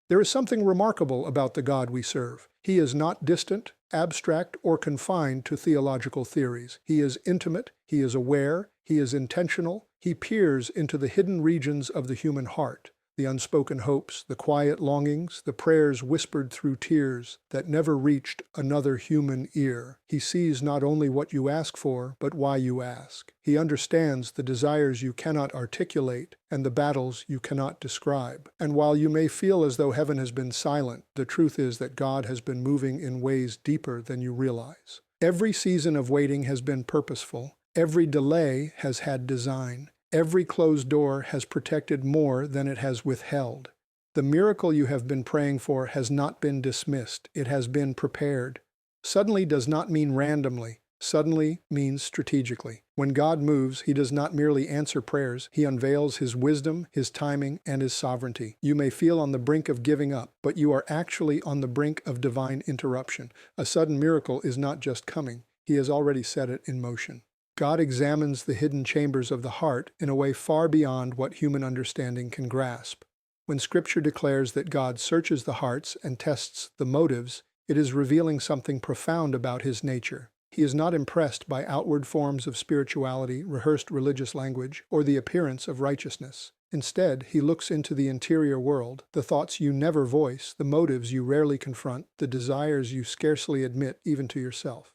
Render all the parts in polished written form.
There is something remarkable about the God we serve. He is not distant, abstract, or confined to theological theories. He is intimate, he is aware, he is intentional, he peers into the hidden regions of the human heart, the unspoken hopes, the quiet longings, the prayers whispered through tears that never reached another human ear. He sees not only what you ask for, but why you ask. He understands the desires you cannot articulate and the battles you cannot describe. And while you may feel as though heaven has been silent, the truth is that God has been moving in ways deeper than you realize. Every season of waiting has been purposeful. Every delay has had design. Every closed door has protected more than it has withheld. The miracle you have been praying for has not been dismissed. It has been prepared. Suddenly does not mean randomly. Suddenly means strategically. When God moves, He does not merely answer prayers. He unveils His wisdom, His timing, and His sovereignty. You may feel on the brink of giving up, but you are actually on the brink of divine interruption. A sudden miracle is not just coming. He has already set it in motion. God examines the hidden chambers of the heart in a way far beyond what human understanding can grasp. When Scripture declares that God searches the hearts and tests the motives, it is revealing something profound about His nature. He is not impressed by outward forms of spirituality, rehearsed religious language, or the appearance of righteousness. Instead, He looks into the interior world, the thoughts you never voice, the motives you rarely confront, the desires you scarcely admit even to yourself.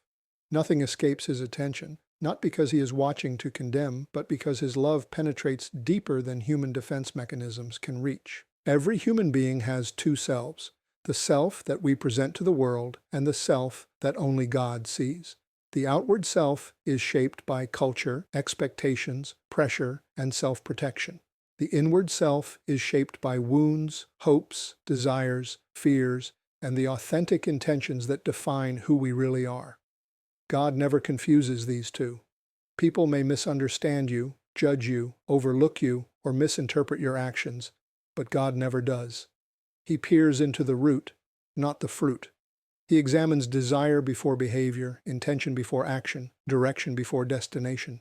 Nothing escapes His attention. Not because He is watching to condemn, but because His love penetrates deeper than human defense mechanisms can reach. Every human being has two selves, the self that we present to the world and the self that only God sees. The outward self is shaped by culture, expectations, pressure, and self-protection. The inward self is shaped by wounds, hopes, desires, fears, and the authentic intentions that define who we really are. God never confuses these two. People may misunderstand you, judge you, overlook you, or misinterpret your actions, but God never does. He peers into the root, not the fruit. He examines desire before behavior, intention before action, direction before destination.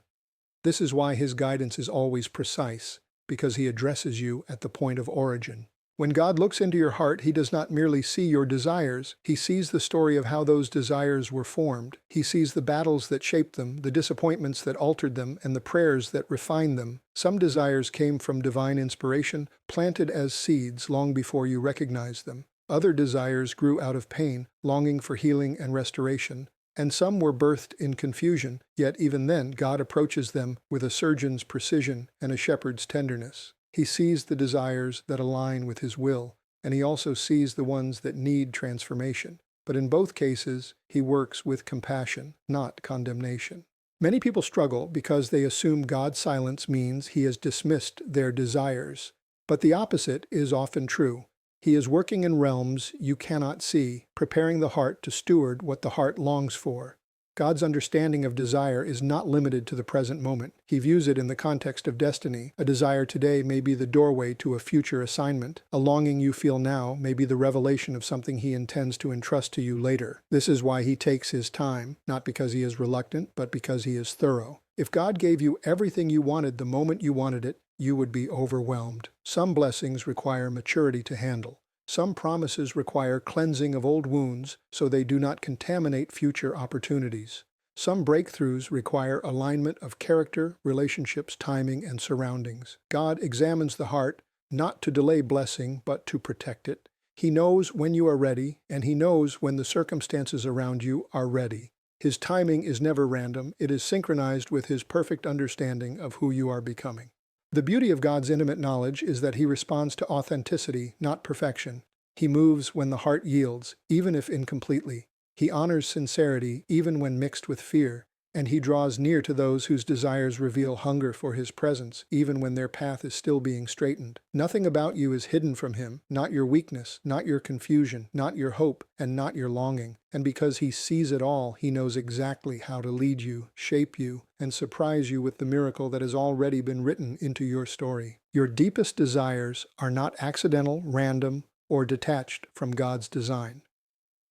This is why His guidance is always precise, because He addresses you at the point of origin. When God looks into your heart, He does not merely see your desires. He sees the story of how those desires were formed. He sees the battles that shaped them, the disappointments that altered them, and the prayers that refined them. Some desires came from divine inspiration, planted as seeds long before you recognized them. Other desires grew out of pain, longing for healing and restoration. And some were birthed in confusion, yet even then God approaches them with a surgeon's precision and a shepherd's tenderness. He sees the desires that align with His will, and He also sees the ones that need transformation. But in both cases, He works with compassion, not condemnation. Many people struggle because they assume God's silence means He has dismissed their desires. But the opposite is often true. He is working in realms you cannot see, preparing the heart to steward what the heart longs for. God's understanding of desire is not limited to the present moment. He views it in the context of destiny. A desire today may be the doorway to a future assignment. A longing you feel now may be the revelation of something He intends to entrust to you later. This is why He takes His time, not because He is reluctant, but because He is thorough. If God gave you everything you wanted the moment you wanted it, you would be overwhelmed. Some blessings require maturity to handle. Some promises require cleansing of old wounds so they do not contaminate future opportunities. Some breakthroughs require alignment of character, relationships, timing, and surroundings. God examines the heart not to delay blessing, but to protect it. He knows when you are ready, and He knows when the circumstances around you are ready. His timing is never random. It is synchronized with His perfect understanding of who you are becoming. The beauty of God's intimate knowledge is that He responds to authenticity, not perfection. He moves when the heart yields, even if incompletely. He honors sincerity, even when mixed with fear. And He draws near to those whose desires reveal hunger for His presence, even when their path is still being straightened. Nothing about you is hidden from Him, not your weakness, not your confusion, not your hope, and not your longing. And because He sees it all, He knows exactly how to lead you, shape you, and surprise you with the miracle that has already been written into your story. Your deepest desires are not accidental, random, or detached from God's design.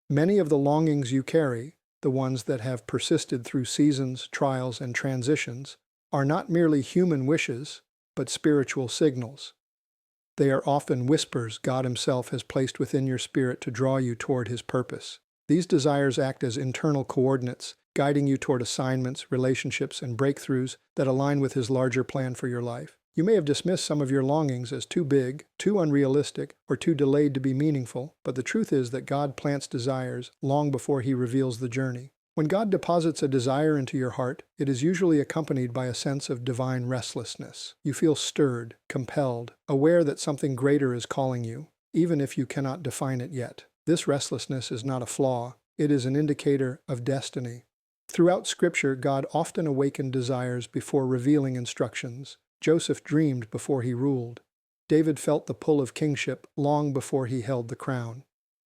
Many of the longings you carry, the ones that have persisted through seasons, trials, and transitions, are not merely human wishes, but spiritual signals. They are often whispers God Himself has placed within your spirit to draw you toward His purpose. These desires act as internal coordinates, guiding you toward assignments, relationships, and breakthroughs that align with His larger plan for your life. You may have dismissed some of your longings as too big, too unrealistic, or too delayed to be meaningful, but the truth is that God plants desires long before He reveals the journey. When God deposits a desire into your heart, it is usually accompanied by a sense of divine restlessness. You feel stirred, compelled, aware that something greater is calling you, even if you cannot define it yet. This restlessness is not a flaw, it is an indicator of destiny. Throughout Scripture, God often awakened desires before revealing instructions. Joseph dreamed before he ruled. David felt the pull of kingship long before he held the crown.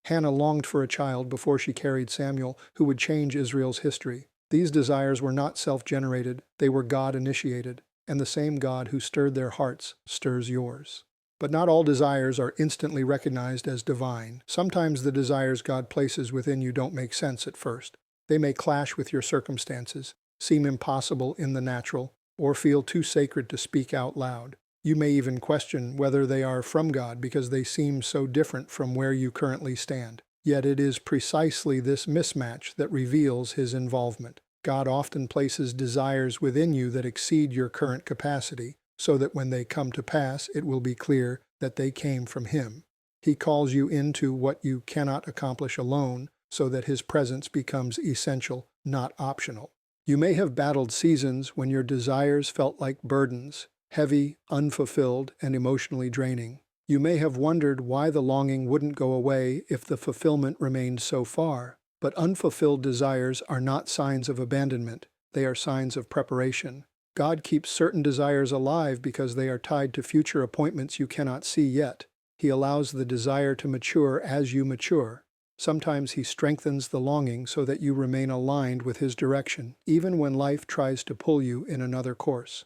Hannah longed for a child before she carried Samuel, who would change Israel's history. These desires were not self-generated, they were God-initiated, and the same God who stirred their hearts stirs yours. But not all desires are instantly recognized as divine. Sometimes the desires God places within you don't make sense at first. They may clash with your circumstances, seem impossible in the natural, or feel too sacred to speak out loud. You may even question whether they are from God because they seem so different from where you currently stand. Yet it is precisely this mismatch that reveals His involvement. God often places desires within you that exceed your current capacity, so that when they come to pass, it will be clear that they came from Him. He calls you into what you cannot accomplish alone, so that His presence becomes essential, not optional. You may have battled seasons when your desires felt like burdens, heavy, unfulfilled, and emotionally draining. You may have wondered why the longing wouldn't go away if the fulfillment remained so far. But unfulfilled desires are not signs of abandonment, they are signs of preparation. God keeps certain desires alive because they are tied to future appointments you cannot see yet. He allows the desire to mature as you mature. Sometimes He strengthens the longing so that you remain aligned with His direction, even when life tries to pull you in another course.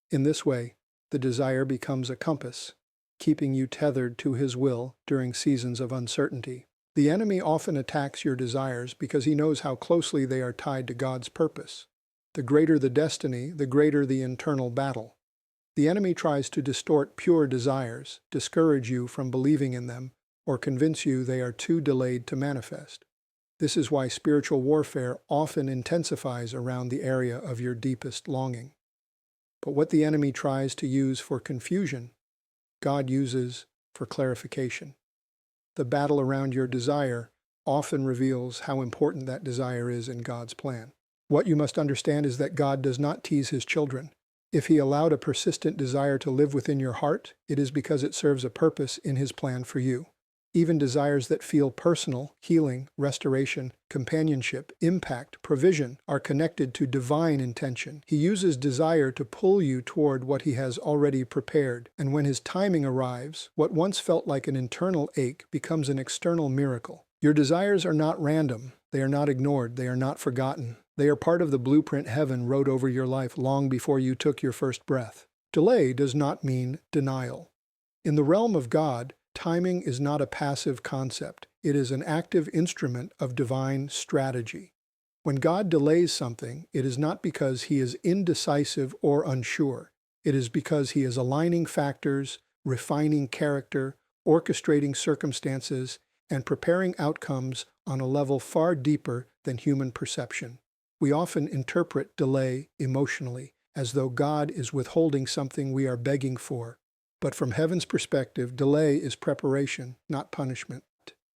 In this way, the desire becomes a compass, keeping you tethered to His will during seasons of uncertainty. The enemy often attacks your desires because he knows how closely they are tied to God's purpose. The greater the destiny, the greater the internal battle. The enemy tries to distort pure desires, discourage you from believing in them, or convince you they are too delayed to manifest. This is why spiritual warfare often intensifies around the area of your deepest longing. But what the enemy tries to use for confusion, God uses for clarification. The battle around your desire often reveals how important that desire is in God's plan. What you must understand is that God does not tease His children. If He allowed a persistent desire to live within your heart, it is because it serves a purpose in His plan for you. Even desires that feel personal, healing, restoration, companionship, impact, provision, are connected to divine intention. He uses desire to pull you toward what He has already prepared, and when His timing arrives, what once felt like an internal ache becomes an external miracle. Your desires are not random, they are not ignored, they are not forgotten. They are part of the blueprint heaven wrote over your life long before you took your first breath. Delay does not mean denial. In the realm of God, timing is not a passive concept. It is an active instrument of divine strategy. When God delays something, it is not because He is indecisive or unsure. It is because He is aligning factors, refining character, orchestrating circumstances, and preparing outcomes on a level far deeper than human perception. We often interpret delay emotionally, as though God is withholding something we are begging for. But from heaven's perspective, delay is preparation, not punishment.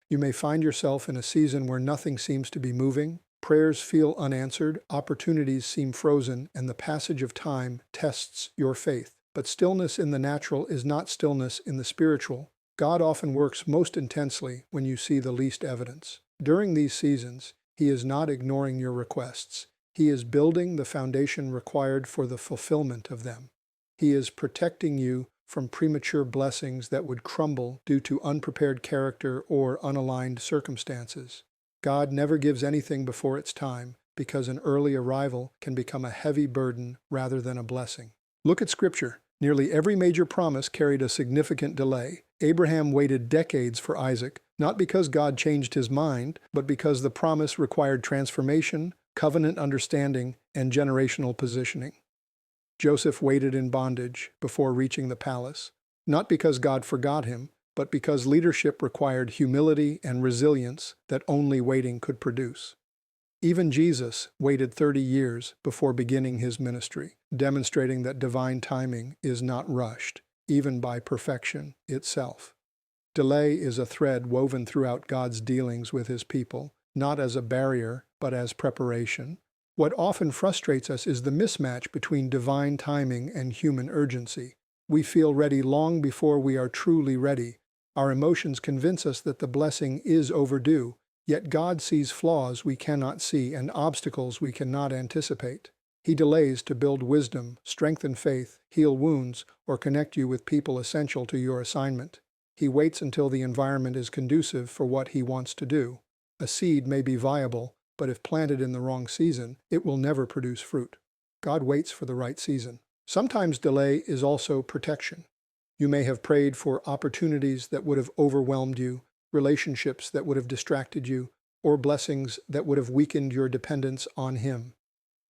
You may find yourself in a season where nothing seems to be moving, prayers feel unanswered, opportunities seem frozen, and the passage of time tests your faith. But stillness in the natural is not stillness in the spiritual. God often works most intensely when you see the least evidence. During these seasons, He is not ignoring your requests. He is building the foundation required for the fulfillment of them. He is protecting you from premature blessings that would crumble due to unprepared character or unaligned circumstances. God never gives anything before its time, because an early arrival can become a heavy burden rather than a blessing. Look at Scripture. Nearly every major promise carried a significant delay. Abraham waited decades for Isaac, not because God changed his mind, but because the promise required transformation, covenant understanding, and generational positioning. Joseph waited in bondage before reaching the palace. not because God forgot him, but because leadership required humility and resilience that only waiting could produce. Even Jesus waited 30 years before beginning his ministry, demonstrating that divine timing is not rushed, even by perfection itself. Delay is a thread woven throughout God's dealings with his people, not as a barrier, but as preparation. What often frustrates us is the mismatch between divine timing and human urgency. We feel ready long before we are truly ready. Our emotions convince us that the blessing is overdue, yet God sees flaws we cannot see and obstacles we cannot anticipate. He delays to build wisdom, strengthen faith, heal wounds, or connect you with people essential to your assignment. He waits until the environment is conducive for what he wants to do. A seed may be viable, but if planted in the wrong season, it will never produce fruit. God waits for the right season. Sometimes delay is also protection. You may have prayed for opportunities that would have overwhelmed you, relationships that would have distracted you, or blessings that would have weakened your dependence on him.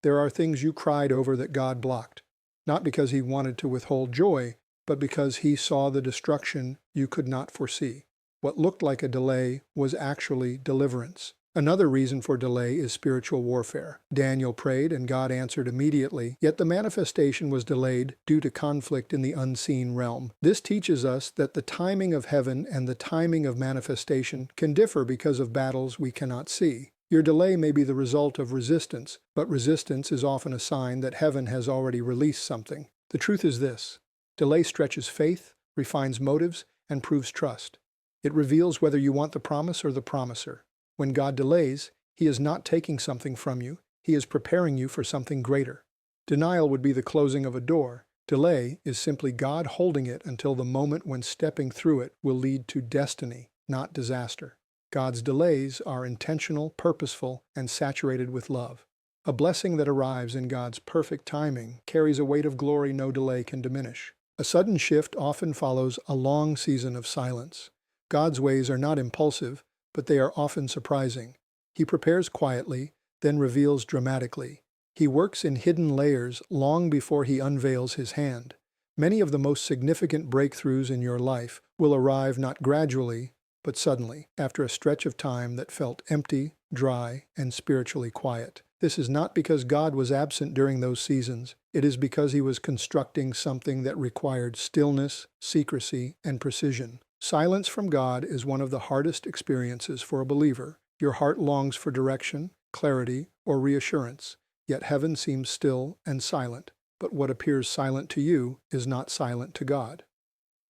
There are things you cried over that God blocked, not because he wanted to withhold joy, but because he saw the destruction you could not foresee. What looked like a delay was actually deliverance. Another reason for delay is spiritual warfare. Daniel prayed and God answered immediately, yet the manifestation was delayed due to conflict in the unseen realm. This teaches us that the timing of heaven and the timing of manifestation can differ because of battles we cannot see. Your delay may be the result of resistance, but resistance is often a sign that heaven has already released something. The truth is this: delay stretches faith, refines motives, and proves trust. It reveals whether you want the promise or the promiser. When God delays, he is not taking something from you, he is preparing you for something greater. Denial would be the closing of a door. Delay is simply God holding it until the moment when stepping through it will lead to destiny, not disaster. God's delays are intentional, purposeful, and saturated with love. A blessing that arrives in God's perfect timing carries a weight of glory no delay can diminish. A sudden shift often follows a long season of silence. God's ways are not impulsive, but they are often surprising. He prepares quietly, then reveals dramatically. He works in hidden layers long before he unveils his hand. Many of the most significant breakthroughs in your life will arrive not gradually, but suddenly, after a stretch of time that felt empty, dry, and spiritually quiet. This is not because God was absent during those seasons. It is because he was constructing something that required stillness, secrecy, and precision. Silence from God is one of the hardest experiences for a believer. Your heart longs for direction, clarity, or reassurance, yet heaven seems still and silent. But what appears silent to you is not silent to God.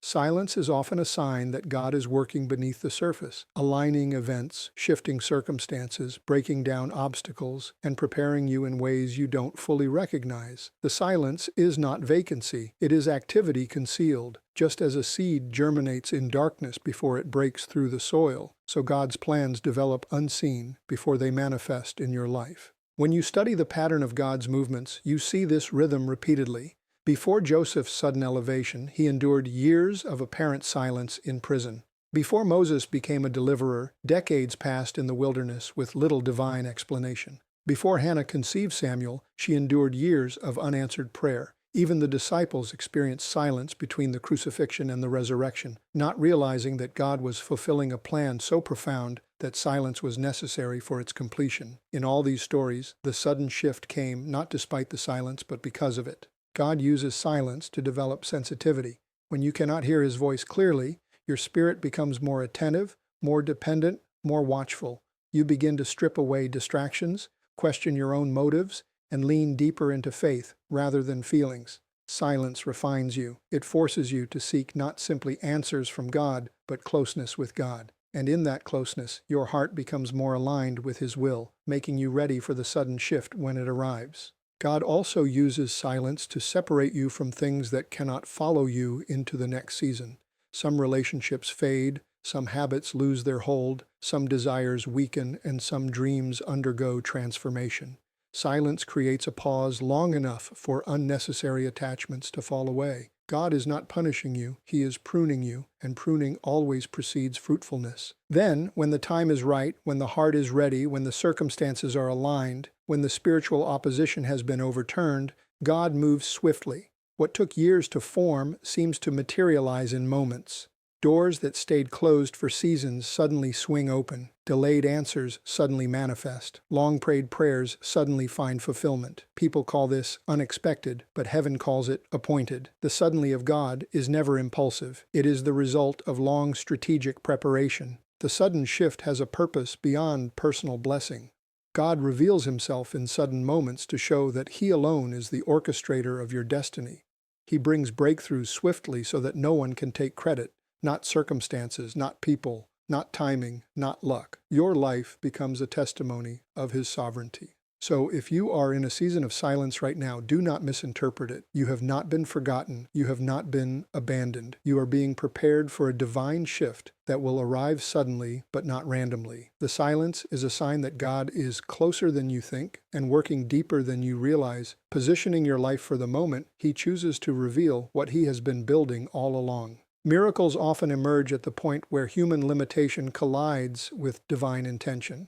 Silence is often a sign that God is working beneath the surface, aligning events, shifting circumstances, breaking down obstacles, and preparing you in ways you don't fully recognize. The silence is not vacancy, it is activity concealed. Just as a seed germinates in darkness before it breaks through the soil, so God's plans develop unseen before they manifest in your life. When you study the pattern of God's movements, you see this rhythm repeatedly. Before Joseph's sudden elevation, he endured years of apparent silence in prison. Before Moses became a deliverer, decades passed in the wilderness with little divine explanation. Before Hannah conceived Samuel, she endured years of unanswered prayer. Even the disciples experienced silence between the crucifixion and the resurrection, not realizing that God was fulfilling a plan so profound that silence was necessary for its completion. In all these stories, the sudden shift came not despite the silence, but because of it. God uses silence to develop sensitivity. When you cannot hear his voice clearly, your spirit becomes more attentive, more dependent, more watchful. You begin to strip away distractions, question your own motives, and lean deeper into faith rather than feelings. Silence refines you. It forces you to seek not simply answers from God, but closeness with God. And in that closeness, your heart becomes more aligned with his will, making you ready for the sudden shift when it arrives. God also uses silence to separate you from things that cannot follow you into the next season. Some relationships fade, some habits lose their hold, some desires weaken, and some dreams undergo transformation. Silence creates a pause long enough for unnecessary attachments to fall away. God is not punishing you, he is pruning you, and pruning always precedes fruitfulness. Then, when the time is right, when the heart is ready, when the circumstances are aligned, when the spiritual opposition has been overturned, God moves swiftly. What took years to form seems to materialize in moments. Doors that stayed closed for seasons suddenly swing open. Delayed answers suddenly manifest. Long-prayed prayers suddenly find fulfillment. People call this unexpected, but heaven calls it appointed. The suddenly of God is never impulsive. It is the result of long strategic preparation. The sudden shift has a purpose beyond personal blessing. God reveals himself in sudden moments to show that he alone is the orchestrator of your destiny. He brings breakthroughs swiftly so that no one can take credit. Not circumstances, not people, not timing, not luck. Your life becomes a testimony of his sovereignty. So if you are in a season of silence right now, do not misinterpret it. You have not been forgotten. You have not been abandoned. You are being prepared for a divine shift that will arrive suddenly, but not randomly. The silence is a sign that God is closer than you think and working deeper than you realize. Positioning your life for the moment, he chooses to reveal what he has been building all along. Miracles often emerge at the point where human limitation collides with divine intention.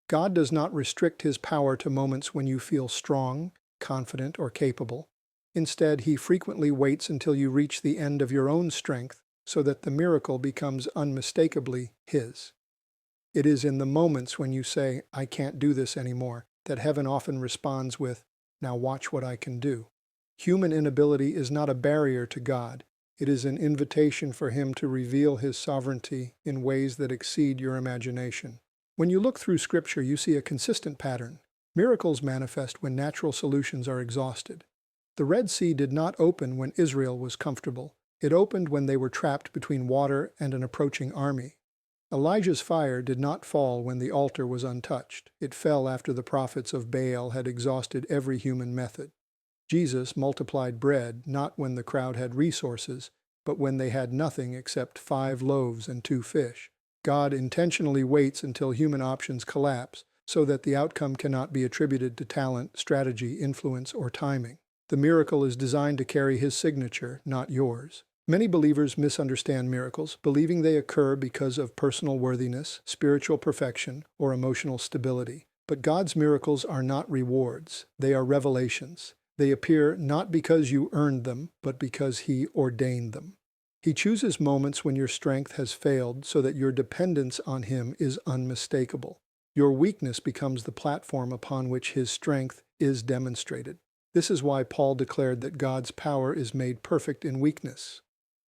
God does not restrict his power to moments when you feel strong, confident, or capable. Instead, he frequently waits until you reach the end of your own strength so that the miracle becomes unmistakably his. It is in the moments when you say, "I can't do this anymore," that heaven often responds with, "Now watch what I can do." Human inability is not a barrier to God. It is an invitation for him to reveal his sovereignty in ways that exceed your imagination. When you look through Scripture, you see a consistent pattern. Miracles manifest when natural solutions are exhausted. The Red Sea did not open when Israel was comfortable. It opened when they were trapped between water and an approaching army. Elijah's fire did not fall when the altar was untouched. It fell after the prophets of Baal had exhausted every human method. Jesus multiplied bread not when the crowd had resources, but when they had nothing except 5 loaves and 2 fish. God intentionally waits until human options collapse so that the outcome cannot be attributed to talent, strategy, influence, or timing. The miracle is designed to carry his signature, not yours. Many believers misunderstand miracles, believing they occur because of personal worthiness, spiritual perfection, or emotional stability. But God's miracles are not rewards. They are revelations. They appear not because you earned them, but because he ordained them. He chooses moments when your strength has failed so that your dependence on him is unmistakable. Your weakness becomes the platform upon which his strength is demonstrated. This is why Paul declared that God's power is made perfect in weakness.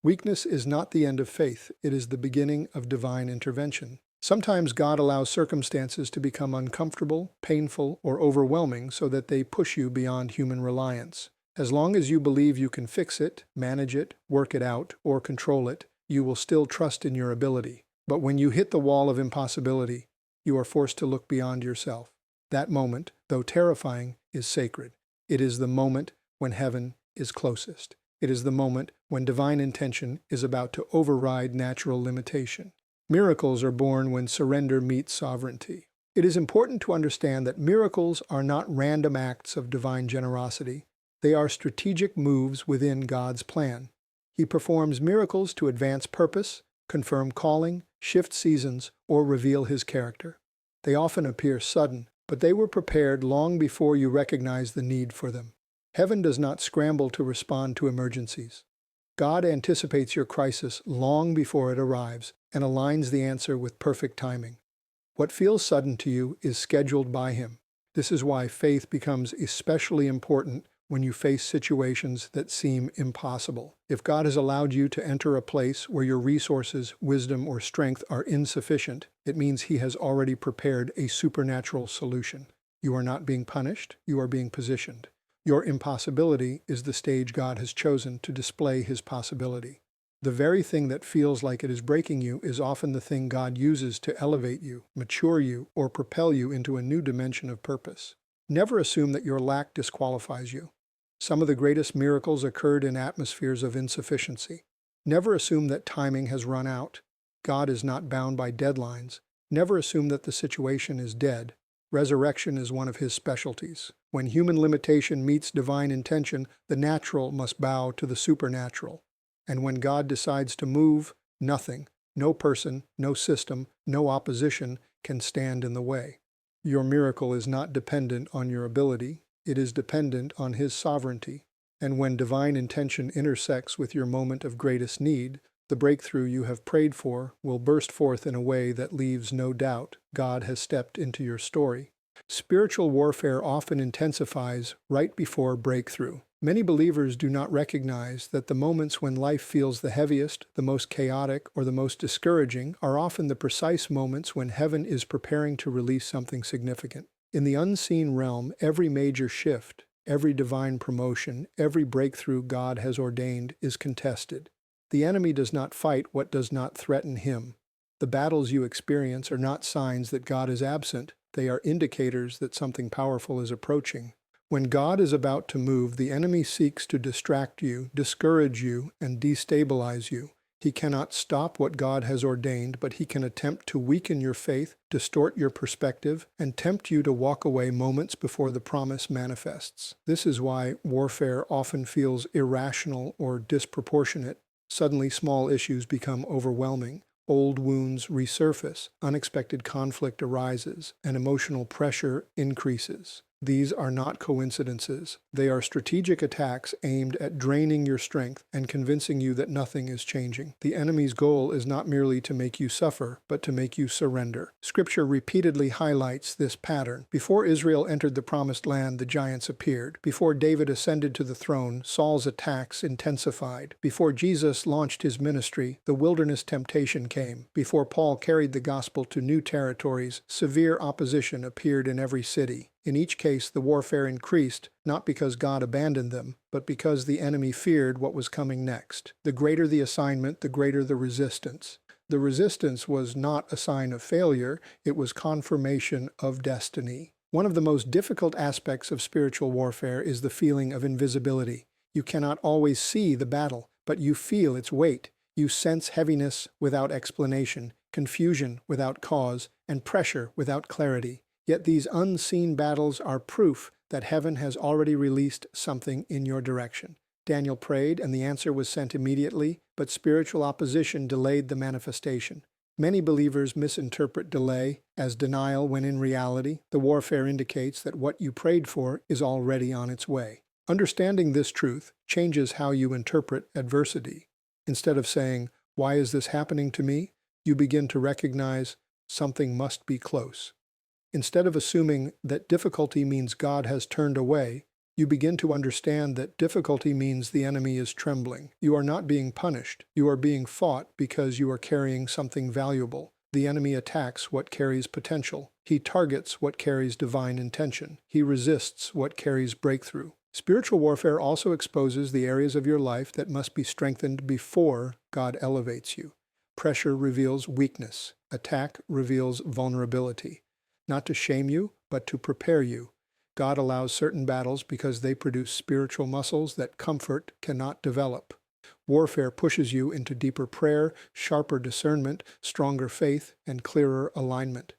Weakness is not the end of faith. It is the beginning of divine intervention. Sometimes God allows circumstances to become uncomfortable, painful, or overwhelming so that they push you beyond human reliance. As long as you believe you can fix it, manage it, work it out, or control it, you will still trust in your ability. But when you hit the wall of impossibility, you are forced to look beyond yourself. That moment, though terrifying, is sacred. It is the moment when heaven is closest. It is the moment when divine intention is about to override natural limitation. Miracles are born when surrender meets sovereignty. It is important to understand that miracles are not random acts of divine generosity. They are strategic moves within God's plan. He performs miracles to advance purpose, confirm calling, shift seasons, or reveal his character. They often appear sudden, but they were prepared long before you recognize the need for them. Heaven does not scramble to respond to emergencies. God anticipates your crisis long before it arrives and aligns the answer with perfect timing. What feels sudden to you is scheduled by him. This is why faith becomes especially important when you face situations that seem impossible. If God has allowed you to enter a place where your resources, wisdom, or strength are insufficient, it means he has already prepared a supernatural solution. You are not being punished, you are being positioned. Your impossibility is the stage God has chosen to display his possibility. The very thing that feels like it is breaking you is often the thing God uses to elevate you, mature you, or propel you into a new dimension of purpose. Never assume that your lack disqualifies you. Some of the greatest miracles occurred in atmospheres of insufficiency. Never assume that timing has run out. God is not bound by deadlines. Never assume that the situation is dead. Resurrection is one of his specialties. When human limitation meets divine intention, the natural must bow to the supernatural. And when God decides to move, nothing, no person, no system, no opposition can stand in the way. Your miracle is not dependent on your ability. It is dependent on his sovereignty. And when divine intention intersects with your moment of greatest need, the breakthrough you have prayed for will burst forth in a way that leaves no doubt God has stepped into your story. Spiritual warfare often intensifies right before breakthrough. Many believers do not recognize that the moments when life feels the heaviest, the most chaotic, or the most discouraging are often the precise moments when heaven is preparing to release something significant. In the unseen realm, every major shift, every divine promotion, every breakthrough God has ordained is contested. The enemy does not fight what does not threaten him. The battles you experience are not signs that God is absent. They are indicators that something powerful is approaching. When God is about to move, the enemy seeks to distract you, discourage you, and destabilize you. He cannot stop what God has ordained, but he can attempt to weaken your faith, distort your perspective, and tempt you to walk away moments before the promise manifests. This is why warfare often feels irrational or disproportionate. Suddenly, small issues become overwhelming. Old wounds resurface, unexpected conflict arises, and emotional pressure increases. These are not coincidences. They are strategic attacks aimed at draining your strength and convincing you that nothing is changing. The enemy's goal is not merely to make you suffer, but to make you surrender. Scripture repeatedly highlights this pattern. Before Israel entered the promised land, the giants appeared. Before David ascended to the throne, Saul's attacks intensified. Before Jesus launched his ministry, the wilderness temptation came. Before Paul carried the gospel to new territories, severe opposition appeared in every city. In each case, the warfare increased, not because God abandoned them, but because the enemy feared what was coming next. The greater the assignment, the greater the resistance. The resistance was not a sign of failure, it was confirmation of destiny. One of the most difficult aspects of spiritual warfare is the feeling of invisibility. You cannot always see the battle, but you feel its weight. You sense heaviness without explanation, confusion without cause, and pressure without clarity. Yet these unseen battles are proof that heaven has already released something in your direction. Daniel prayed, and the answer was sent immediately, but spiritual opposition delayed the manifestation. Many believers misinterpret delay as denial when in reality, the warfare indicates that what you prayed for is already on its way. Understanding this truth changes how you interpret adversity. Instead of saying, "Why is this happening to me?" you begin to recognize something must be close. Instead of assuming that difficulty means God has turned away, you begin to understand that difficulty means the enemy is trembling. You are not being punished. You are being fought because you are carrying something valuable. The enemy attacks what carries potential. He targets what carries divine intention. He resists what carries breakthrough. Spiritual warfare also exposes the areas of your life that must be strengthened before God elevates you. Pressure reveals weakness. Attack reveals vulnerability. Not to shame you, but to prepare you. God allows certain battles because they produce spiritual muscles that comfort cannot develop. Warfare pushes you into deeper prayer, sharper discernment, stronger faith, and clearer alignment.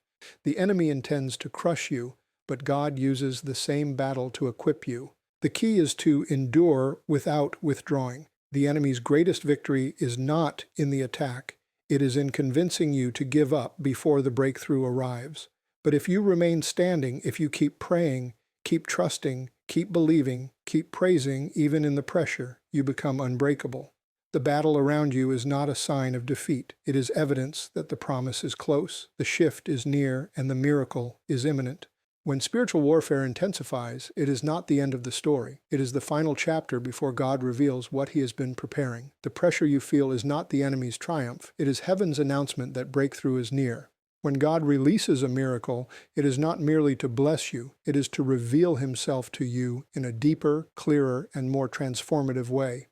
The enemy intends to crush you, but God uses the same battle to equip you. The key is to endure without withdrawing. The enemy's greatest victory is not in the attack. It is in convincing you to give up before the breakthrough arrives. But if you remain standing, if you keep praying, keep trusting, keep believing, keep praising, even in the pressure, you become unbreakable. The battle around you is not a sign of defeat. It is evidence that the promise is close, the shift is near, and the miracle is imminent. When spiritual warfare intensifies, it is not the end of the story. It is the final chapter before God reveals what he has been preparing. The pressure you feel is not the enemy's triumph. It is heaven's announcement that breakthrough is near. When God releases a miracle, it is not merely to bless you, it is to reveal himself to you in a deeper, clearer, and more transformative way.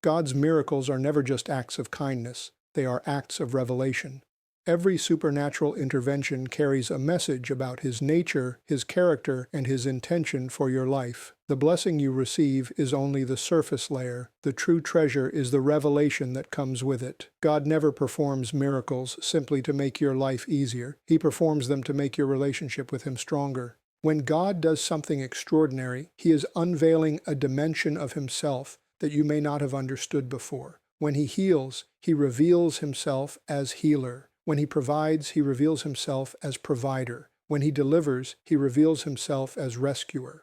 God's miracles are never just acts of kindness, they are acts of revelation. Every supernatural intervention carries a message about his nature, his character, and his intention for your life. The blessing you receive is only the surface layer. The true treasure is the revelation that comes with it. God never performs miracles simply to make your life easier. He performs them to make your relationship with him stronger. When God does something extraordinary, he is unveiling a dimension of himself that you may not have understood before. When he heals, he reveals himself as healer. When he provides, he reveals himself as provider. When he delivers, he reveals himself as rescuer.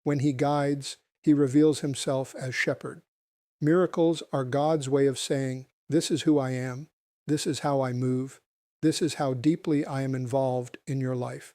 When he guides, He reveals himself as shepherd. Miracles are God's way of saying, "This is who I am, this is how I move, this is how deeply I am involved in your life."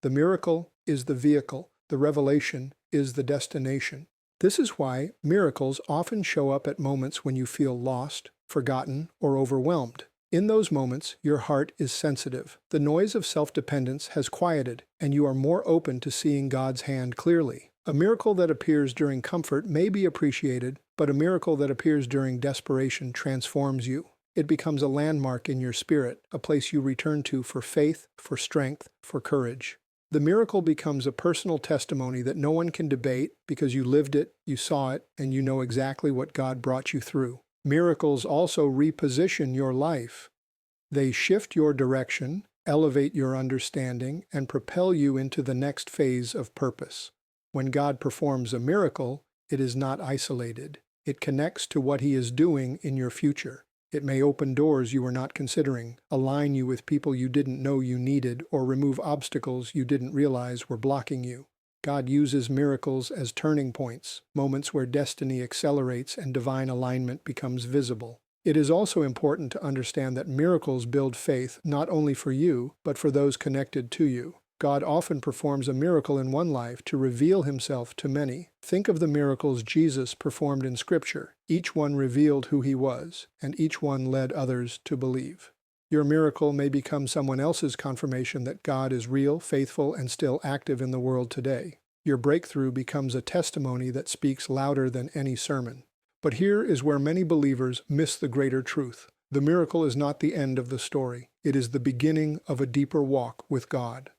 The miracle is the vehicle, the revelation is the destination. This is why miracles often show up at moments when you feel lost, forgotten, or overwhelmed. In those moments, your heart is sensitive. The noise of self-dependence has quieted, and you are more open to seeing God's hand clearly. A miracle that appears during comfort may be appreciated, but a miracle that appears during desperation transforms you. It becomes a landmark in your spirit, a place you return to for faith, for strength, for courage. The miracle becomes a personal testimony that no one can debate because you lived it, you saw it, and you know exactly what God brought you through. Miracles also reposition your life. They shift your direction, elevate your understanding, and propel you into the next phase of purpose. When God performs a miracle, it is not isolated. It connects to what He is doing in your future. It may open doors you were not considering, align you with people you didn't know you needed, or remove obstacles you didn't realize were blocking you. God uses miracles as turning points, moments where destiny accelerates and divine alignment becomes visible. It is also important to understand that miracles build faith not only for you, but for those connected to you. God often performs a miracle in one life to reveal Himself to many. Think of the miracles Jesus performed in Scripture. Each one revealed who He was, and each one led others to believe. Your miracle may become someone else's confirmation that God is real, faithful, and still active in the world today. Your breakthrough becomes a testimony that speaks louder than any sermon. But here is where many believers miss the greater truth. The miracle is not the end of the story. It is the beginning of a deeper walk with God.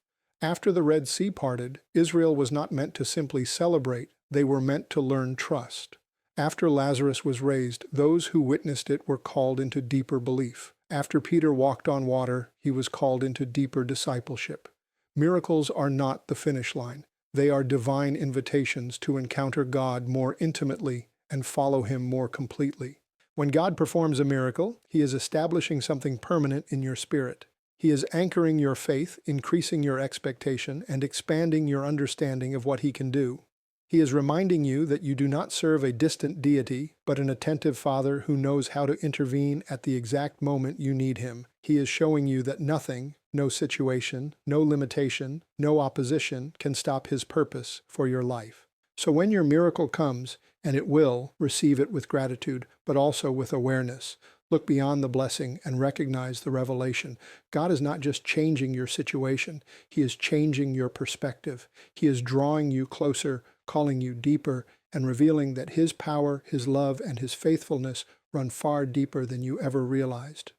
After the Red Sea parted, Israel was not meant to simply celebrate, they were meant to learn trust. After Lazarus was raised, those who witnessed it were called into deeper belief. After Peter walked on water, he was called into deeper discipleship. Miracles are not the finish line. They are divine invitations to encounter God more intimately and follow Him more completely. When God performs a miracle, He is establishing something permanent in your spirit. He is anchoring your faith, increasing your expectation, and expanding your understanding of what He can do. He is reminding you that you do not serve a distant deity, but an attentive Father who knows how to intervene at the exact moment you need Him. He is showing you that nothing, no situation, no limitation, no opposition can stop His purpose for your life. So when your miracle comes, and it will, receive it with gratitude, but also with awareness. Look beyond the blessing and recognize the revelation. God is not just changing your situation. He is changing your perspective. He is drawing you closer, calling you deeper, and revealing that His power, His love, and His faithfulness run far deeper than you ever realized.